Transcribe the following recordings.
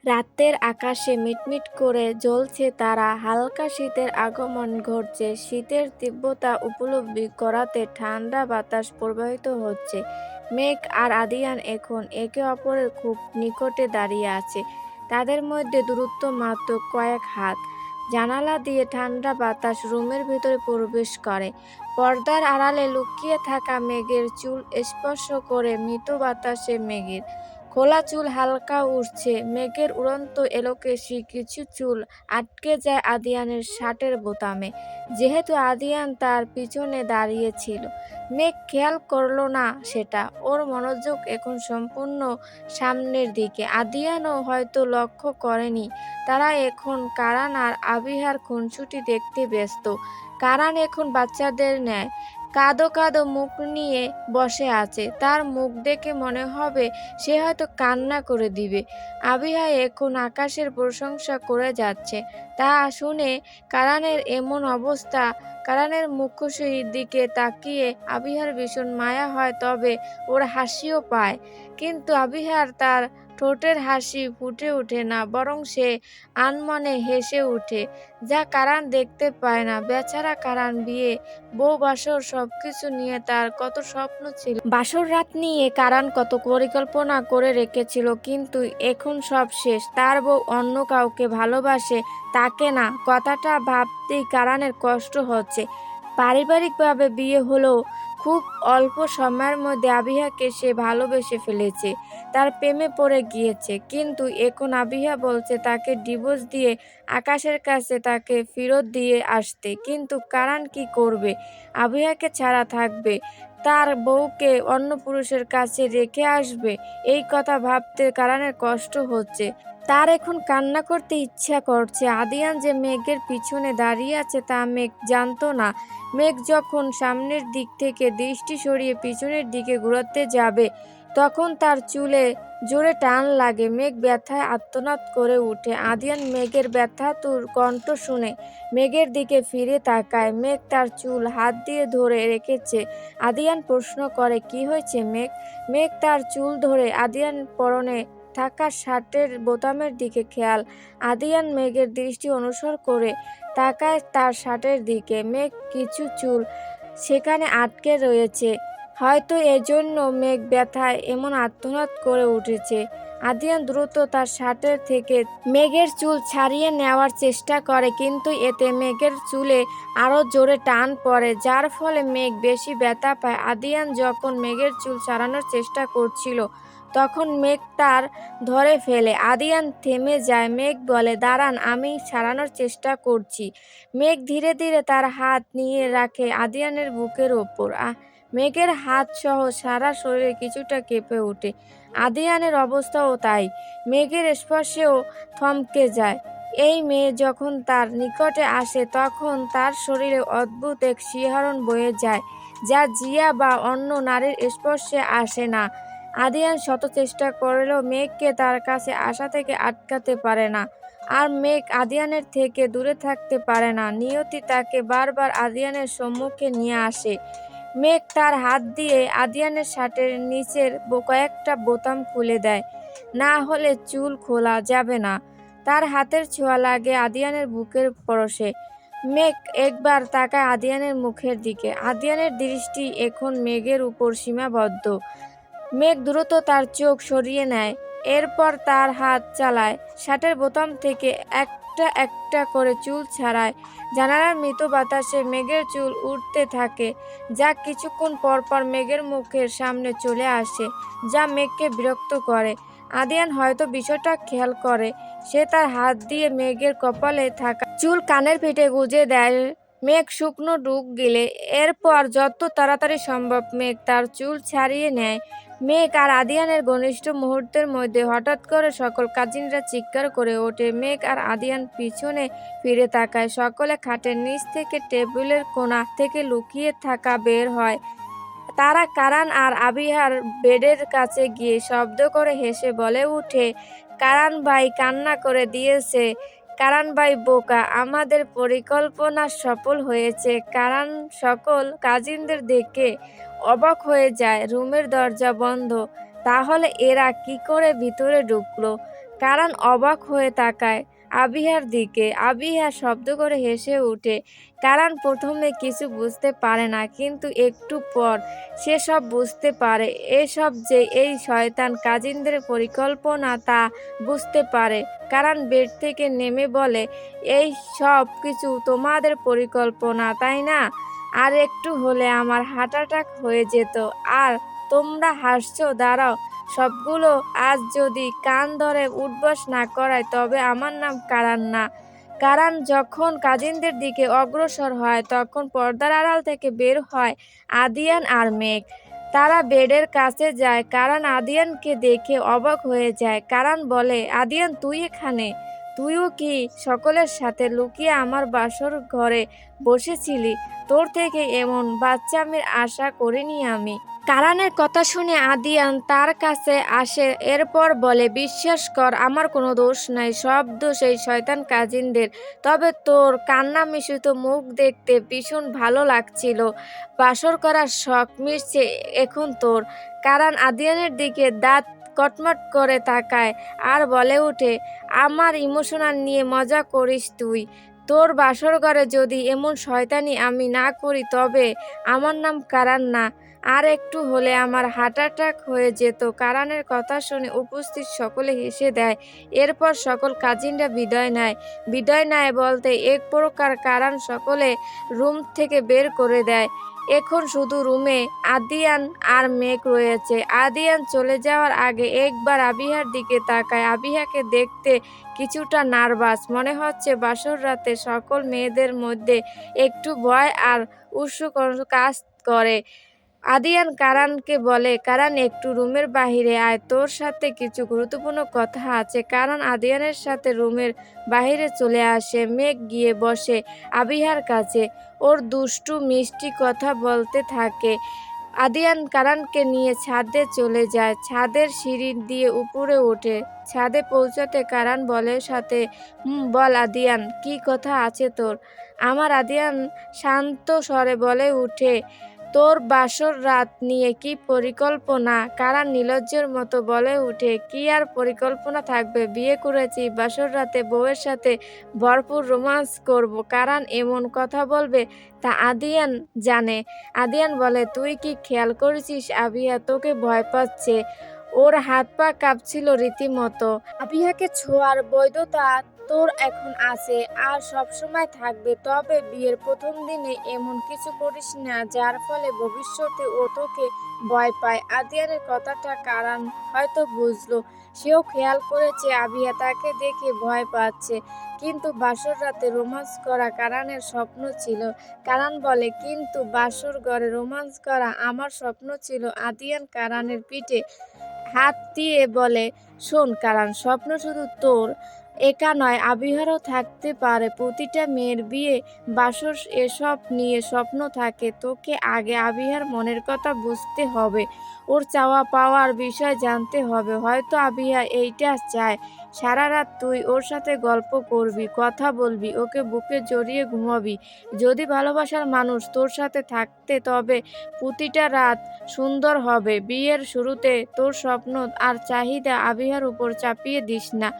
রাতের আকাশে মিটমিট করে জ্বলছে তারা, হালকা শীতের আগমন ঘটছে। শীতের তীব্রতা উপলব্ধি করাতে ঠান্ডা বাতাস প্রবাহিত হচ্ছে। মেঘ আর আদিয়ান এখন একে অপরের খুব নিকটে দাঁড়িয়ে আছে। তাদের মধ্যে দূরত্ব মাত্র কয়েক হাত। জানালা দিয়ে ঠান্ডা বাতাস রুমের ভেতরে প্রবেশ করে। পর্দার আড়ালে লুকিয়ে থাকা মেঘের চুল স্পর্শ করে মৃদু বাতাসে মেঘের খোলা চুল হালকা উড়ছে। মেঘের উড়ন্ত এলোকেশি কিছু চুল আটকে যায় আদিয়ানের শার্টের বোতামে। যেহেতু আদিয়ান তার পিছনে দাঁড়িয়েছিল, মেঘ খেয়াল করলো না সেটা। ওর মনোযোগ এখন সম্পূর্ণ সামনের দিকে। আদিয়ানও হয়তো লক্ষ্য করেনি তারা এখন কারান আর আবিহার খুনসুটি দেখতে ব্যস্ত। কারান এখন বাচ্চাদের ন্যায় কাঁদো কাঁদো মুখ নিয়ে বসে আছে। তার মুখ দেখে মনে হবে সে হয়তো কান্না করে দিবে। আবিহা এখন আকাশের প্রশংসা করে যাচ্ছে। তা শুনে কারানের এমন অবস্থা, কারানের মুখোশির দিকে তাকিয়ে আবিহার ভীষণ মায়া হয়, তবে ওর হাসিও পায়। কিন্তু আবিহার তার ঠোঁটের হাসি ফুটে ওঠে না, বরং সে আনমনে হেসে ওঠে, যা কারান দেখতে পায় না। বেচারা কারান, বিয়ে, বউ, বাসর সবকিছু নিয়ে তার কত স্বপ্ন ছিল। বাসর রাত নিয়ে কারান কত পরিকল্পনা করে রেখেছিল, কিন্তু এখন সব শেষ। তার বউ অন্য কাউকে ভালোবাসে, তাকে না। কথাটা ভাবতেই কারানের কষ্ট হচ্ছে। পারিবারিকভাবে বিয়ে হলেও খুব অল্প সময়ের মধ্যে আবিহাকে সে ভালোবেসে ফেলেছে, তার প্রেমে পড়ে গিয়েছে। কিন্তু এখন আবিহা বলছে তাকে ডিভোর্স দিয়ে আকাশের কাছে তাকে ফেরত দিয়ে আসতে। কিন্তু কারান কি করবে? আবিহাকে ছাড়া থাকবে? তার বউকে অন্য পুরুষের কাছে রেখে আসবে? এই কথা ভাবতে কারানের কষ্ট হচ্ছে। তার এখন কান্না করতে ইচ্ছা করছে। আদিয়ান যে মেঘের পিছনে দাঁড়িয়ে আছে তা মেঘ জানতো না। মেঘ যখন সামনের দিক থেকে দৃষ্টি সরিয়ে পিছনের দিকে ঘোরাতে যাবে, তখন তার চুলে জোরে টান লাগে। মেঘ ব্যথায় আর্তনাদ করে উঠে। আদিয়ান মেঘের ব্যথাতুর কণ্ঠ শুনে মেঘের দিকে ফিরে তাকায়। মেঘ তার চুল হাত দিয়ে ধরে রেখেছে। আদিয়ান প্রশ্ন করে, কি হয়েছে মেঘ? মেঘ তার চুল ধরে আদিয়ান পরনে থাকা শার্টের বোতামের দিকে খেয়াল। আদিয়ান মেঘের দৃষ্টি অনুসরণ করে তাকায় তার শার্টের দিকে। মেঘ কিছু চুল সেখানে আটকে রয়েছে। হয়তো এজন্য মেঘ ব্যথায় এমন আর্তনাদ করে উঠেছে। আদিয়ান দ্রুত তার শার্টের থেকে মেঘের চুল ছাড়িয়ে নেওয়ার চেষ্টা করে, কিন্তু এতে মেঘের চুলে আরও জোরে টান পড়ে, যার ফলে মেঘ বেশি ব্যথা পায়। আদিয়ান যখন মেঘের চুল ছাড়ানোর চেষ্টা করছিল, তখন মেঘ তার ধরে ফেলে। আদিয়ান থেমে যায়। মেঘ বলে, দাঁড়ান, আমি ছাড়ানোর চেষ্টা করছি। মেঘ ধীরে ধীরে তার হাত নিয়ে রাখে আদিয়ানের বুকের ওপর। মেঘের হাত সহ সারা শরীরে কিছুটা কেঁপে ওঠে। আদিয়ানের অবস্থাও তাই। মেঘের স্পর্শেও থমকে যায়। এই মেয়ে যখন তার নিকটে আসে, তখন তার শরীরে অদ্ভুত এক শিহরণ বয়ে যায়, যা জিয়া বা অন্য নারীর স্পর্শে আসে না। আদিয়ান শত চেষ্টা করলেও মেঘকে তার কাছে আসা থেকে আটকাতে পারে না। আর মেঘ আদিয়ানের থেকে দূরে থাকতে পারে না। নিয়তি তাকে বারবার আদিয়ানের সম্মুখে নিয়ে আসে। মেঘ তার হাত দিয়ে আদিয়ানের শার্টের নিচের কয়েকটা বোতাম খুলে দেয়। না হলে চুল খোলা যাবে না। তার হাতের ছোঁয়া লাগে আদিয়ানের বুকের পরশে। মেঘ একবার তাকায় আদিয়ানের মুখের দিকে। আদিয়ানের দৃষ্টি এখন মেঘের উপর সীমাবদ্ধ। মেঘ দ্রুত তার চোখ সরিয়ে নেয়। এরপর তার হাত চালায় শার্টের বোতাম থেকে একটা একটা করে চুল ছাড়ায়। জানালার মৃত বাতাসে মেঘের চুল উঠতে থাকে, যা কিছুক্ষণ পর পর মেঘের মুখের সামনে চলে আসে, যা মেঘকে বিরক্ত করে। আদিয়ান হয়তো বিষয়টা খেয়াল করে। সে তার হাত দিয়ে মেঘের কপালে থাকা চুল কানের পিঠে গুজে দেয়। মেঘ শুকনো ঢুক গেলে এরপর যত তাড়াতাড়ি সম্ভব মেঘ তার চুল ছাড়িয়ে নেয়। মেঘ আর আদিয়ানের ঘনিষ্ঠ মুহূর্তের মধ্যে হঠাৎ করে সকল কাজিনরা চিৎকার করে ওঠে। মেঘ আর আদিয়ান পিছনে ফিরে তাকায়। সকলে খাটের নিচ থেকে, টেবিলের কোণা থেকে লুকিয়ে থাকা বের হয়। তারা কারান আর আবিহার বেডের কাছে গিয়ে শব্দ করে হেসে বলে উঠে, কারান ভাই কান্না করে দিয়েছে। কারান ভাই বোকা, আমাদের পরিকল্পনা সফল হয়েছে। কারান সকল কাজিনদের দেখে অবাক হয়ে যায়। রুমের দরজা বন্ধ। তাহলে এরা কি করে ভিতরে ঢুকলো? কারণ অবাক হয়ে তাকায় আবিহার দিকে। আবিহা শব্দ করে হেসে ওঠে। কারণ প্রথমে কিছু বুঝতে পারে না, কিন্তু একটু পর সে সব বুঝতে পারে। এসব যে এই শয়তান কাজিনদের পরিকল্পনা তা বুঝতে পারে। কারণ বেড থেকে নেমে বলে, এই সব কিছু তোমাদের পরিকল্পনা, তাই না? আর একটু হলে আমার হার্ট অ্যাটাক হয়ে যেত। আর তোমরা হাসছো, দাঁড়াও। সবগুলো আজ যদি কান ধরে উঠবস না করায় তবে আমার নাম কারান না। কারান যখন কাজিনদের দিকে অগ্রসর হয় তখন পর্দার আড়াল থেকে বের হয় আদিয়ান আর মেঘ। তারা বেডের কাছে যায়। কারান আদিয়ানকে দেখে অবাক হয়ে যায়। কারান বলে, আদিয়ান তুই এখানে? তুইও কি সকলের সাথে লুকিয়ে আমার বাসর ঘরে বসেছিলি? তোর থেকে এমন বাচ্চামির আশা করিনি আমি। কারানের কথা শুনে আদিয়ান তার কাছে আসে। এরপর বলে, বিশ্বাস কর আমার কোনো দোষ নাই, সব দোষ এই শয়তান কাজিনদের। তবে তোর কান্না মিশ্রিত মুখ দেখতে ভীষণ ভালো লাগছিল। বাসর করার শখ মিটছে এখন তোর। কারান আদিয়ানের দিকে দাঁত কটমট করে তাকায় আর বলে ওঠে, আমার ইমোশনাল নিয়ে মজা করিস তুই? তোর বাসর ঘরে যদি এমন শয়তানি আমি না করি তবে আমার নাম কারান না। আর একটু হলে আমার হার্ট অ্যাটাক হয়ে যেত। কারানের কথা শুনে উপস্থিত সকলে হেসে দেয়। এরপর সকল কাজিনরা বিদায় নেয় বলতে এক প্রকার কারান সকলে রুম থেকে বের করে দেয়। এখন শুধু রুমে আদিয়ান আর মেঘ রয়েছে। আদিয়ান চলে যাওয়ার আগে একবার আবিহার দিকে তাকায়। আবিহাকে দেখতে কিছুটা নার্ভাস মনে হচ্ছে। বাসর রাতে সকল মেয়েদের মধ্যে একটু ভয় আর উৎসুক কাজ করে। আদিয়ান কারানকে বলে, কারান একটু রুমের বাহিরে আয়, তোর সাথে কিছু গুরুত্বপূর্ণ কথা আছে। কারণ আদিয়ানের সাথে রুমের বাহিরে চলে আসে। মেঘ গিয়ে বসে আবিহার কাছে। ওর দুষ্টু মিষ্টি কথা বলতে থাকে। আদিয়ান কারানকে নিয়ে ছাদে চলে যায়। ছাদের সিঁড়ি দিয়ে উপরে ওঠে। ছাদে পৌঁছাতে কারান বলে সাথে, বল আদিয়ান, কি কথা আছে তোর? আমার আদিয়ান শান্ত স্বরে বলে উঠে, তোর বাসর রাত নিয়ে কি পরিকল্পনা? কারান নির্লজ্জের মতো বলে উঠে, কি আর পরিকল্পনা থাকবে, বিয়ে করেছি, বাসর রাতে বউয়ের সাথে ভরপুর রোমান্স করব। কারান এমন কথা বলবে তা আদিয়ান জানে। আদিয়ান বলে, তুই কি খেয়াল করেছিস আবিহা তোকে ভয় পাচ্ছে? ওর হাত পা কাঁপছিল রীতিমতো। আবিহাকে ছোঁয়ার বৈধতা তোর এখন আছে আর সবসময় থাকবে। তবে বিয়ের প্রথম দিনে এমন কিছু করিস না যার ফলে ভবিষ্যতে ও তোকে ভয় পায়। আদিয়ানের কথাটা কারান হয়তো বুঝলো। সেও খেয়াল করেছে আবিহা তাকে দেখে ভয় পাচ্ছে। কিন্তু বাসর রাতে রোমান্স করা কারানের স্বপ্ন ছিল। কারান বলে, কিন্তু বাসর ঘরে রোমান্স করা আমার স্বপ্ন ছিল। আদিয়ান কারানের পিঠে হাত দিয়ে বলে, শোন কারান, স্বপ্ন শুধু তোর একা নয়, আবিহারও থাকতে পারে। প্রতিটা মেয়ের বিয়ে বাসর এসব নিয়ে স্বপ্ন থাকে। তোকে আগে আবিহার মনের কথা বুঝতে হবে, ওর চাওয়া পাওয়ার বিষয় জানতে হবে। হয়তো আবিহা এইটা চায়, সারা রাত তুই ওর সাথে গল্প করবি, কথা বলবি, ওকে বুকে জড়িয়ে ঘুমাবি। যদি ভালোবাসার মানুষ তোর সাথে থাকতে তবে প্রতিটা রাত সুন্দর হবে। বিয়ের শুরুতে তোর স্বপ্ন আর চাহিদা আবিহার উপর চাপিয়ে দিস না।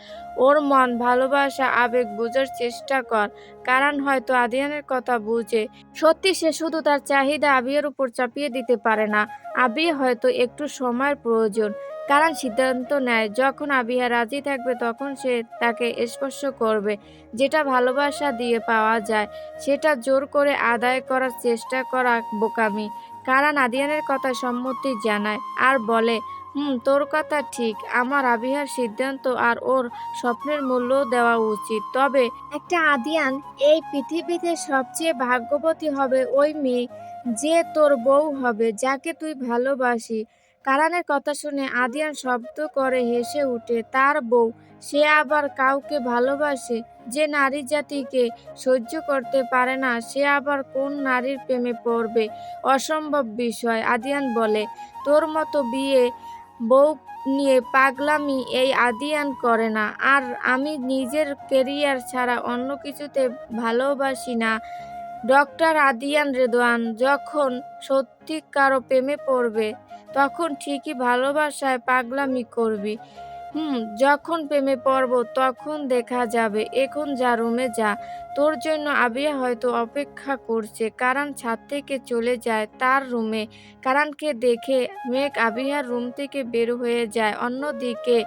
ওর মন, ভালোবাসা, আবেগ বোঝার চেষ্টা কর। কারণ হয়তো আদিয়ানের কথা বুঝে। সত্যি সে শুধু তার চাহিদা আবিয়ার উপর চাপিয়ে দিতে পারে না। আবিয়া হয়তো একটু সময়ের প্রয়োজন। কারণ সিদ্ধান্ত নেয় যখন আবিহা রাজি থাকবে তখন সে তাকে স্পর্শ করবে। যেটা ভালোবাসা দিয়ে পাওয়া যায় সেটা জোর করে আদায় করার চেষ্টা করা বোকামি। কারণ আদিয়ানের কথা সম্মতি জানায় আর বলে, তোর কথা ঠিক, আমার আবিহার সিদ্ধান্ত আর ওর স্বপ্নের মূল্য দেওয়া উচিত। তবে একটা আদিয়ান, এই পৃথিবীতে সবচেয়ে ভাগ্যবতী হবে ওই মেয়ে যে তোর বউ হবে, যাকে তুই ভালোবাসি। কারানের কথা শুনে আদিয়ান শব্দ করে হেসে উঠে। তার বউ, সে আবার কাউকে ভালোবাসে? যে নারী জাতিকে সহ্য করতে পারে না সে আবার কোন নারীর প্রেমে পড়বে? অসম্ভব বিষয়। আদিয়ান বলে, তোর মতো বিয়ে বউ নিয়ে পাগলামি এই আদিয়ান করে না। আর আমি নিজের কেরিয়ার ছাড়া অন্য কিছুতে ভালোবাসি না। ডক্টর আদিয়ান রেদওয়ান যখন সত্যি কারো প্রেমে পড়বে তখন ঠিকই ভালোবাসায় পাগলামি করবি। হুম, যখন প্রেমে পড়ব তখন দেখা যাবে। এখন যা রুমে যা। তোর জন্য আবিয়া হয়তো অপেক্ষা করছে। কারান ছাদ থেকে চলে যায় তার রুমে। কারানকে দেখে মেঘ আবিহার রুম থেকে বের হয়ে যায়। অন্যদিকে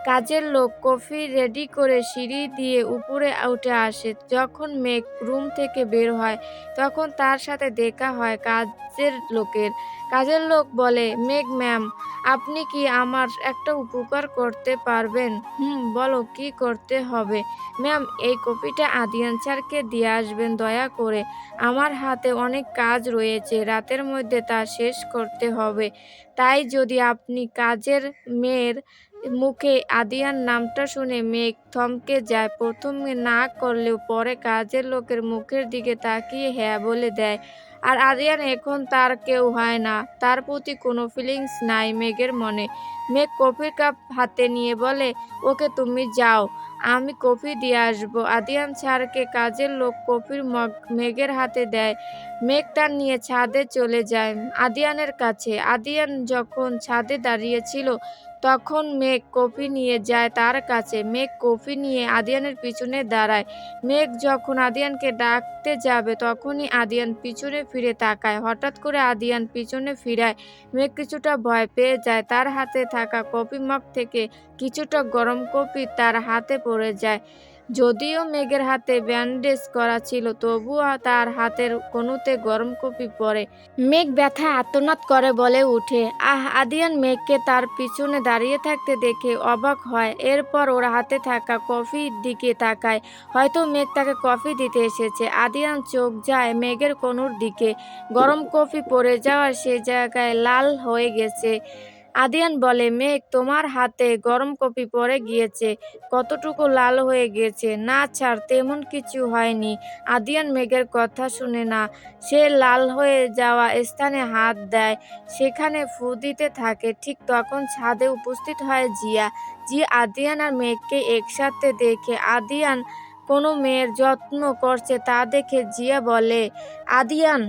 কাজের লোক কফি রেডি করে সিঁড়ি দিয়ে উপরে উঠে আসে। যখন মেঘ রুম থেকে বের হয় তখন তার সাথে দেখা হয় কাজের লোকের। কাজের লোক বলে, মেঘ ম্যাম, আপনি কি আমার একটা উপকার করতে পারবেন? হুম, বলো কি করতে হবে? ম্যাম, এই কপিটা আদিয়ান স্যারকে দিয়ে আসবেন দয়া করে। আমার হাতে অনেক কাজ রয়েছে। রাতের মধ্যে তা শেষ করতে হবে। তাই যদি আপনি কাজের মেয়ের মুখে আদিয়ান নামটা শুনে মেঘ থমকে যায়। প্রথমে না করলেও পরে কাজের লোকের মুখের দিকে তাকিয়ে হ্যাঁ বলে দেয়। আর আরিয়ান এখন তার কেউ হয় না। তার প্রতি কোনো ফিলিংস নাই মেঘের মনে। মেঘ কফির কাপ হাতে নিয়ে বলে, ওকে তুমি যাও, আমি কফি দিয়ে আসবো। আদিয়ান স্যারকে কাজের লোক কফির মগ মেঘের হাতে দেয়। মেঘ তার নিয়ে ছাদে চলে যায় আদিয়ানের কাছে। আদিয়ান যখন ছাদে দাঁড়িয়েছিল তখন মেঘ কফি নিয়ে যায় তার কাছে। মেঘ কফি নিয়ে আদিয়ানের পিছনে দাঁড়ায়। মেঘ যখন আদিয়ানকে ডাকতে যাবে তখনই আদিয়ান পিছনে ফিরে তাকায়। হঠাৎ করে আদিয়ান পিছনে ফিরায় মেঘ কিছুটা ভয় পেয়ে যায়। তার হাতে থাকা কফি মগ থেকে কিছুটা গরম কফি তার হাতে পড়ে যায়। যদিও মেঘের হাতে ব্যান্ডেজ করা ছিল তবুও তার হাতের কনুতে গরম কফি পড়ে। মেঘ ব্যথায় আর্তনাদ করে বলে উঠে, আহ! আদিয়ান মেঘকে তার পিছনে দাঁড়িয়ে থাকতে দেখে অবাক হয়। এরপর ওর হাতে থাকা কফির দিকে তাকায়। হয়তো মেঘ তাকে কফি দিতে এসেছে। আদিয়ান চোখ যায় মেঘের কনুর দিকে। গরম কফি পড়ে যাওয়ার সে জায়গায় লাল হয়ে গেছে। আদিয়ান বলে, মেঘ, তোমার হাতে গরম কফি পড়ে গিয়েছে। কতটুকু লাল হয়ে গেছে? না স্যার, তেমন কিছু হয়নি। আদিয়ান মেঘের কথা শুনে না। সে লাল হয়ে যাওয়া স্থানে হাত দেয়, সেখানে ফু দিতে থাকে। ঠিক তখন ছাদে উপস্থিত হয় জিয়া। জিয়া আদিয়ান আর মেঘকে একসাথে দেখে আদিয়ান কোনো মেয়ের যত্ন করছে তা দেখে জিয়া বলে, আদিয়ান,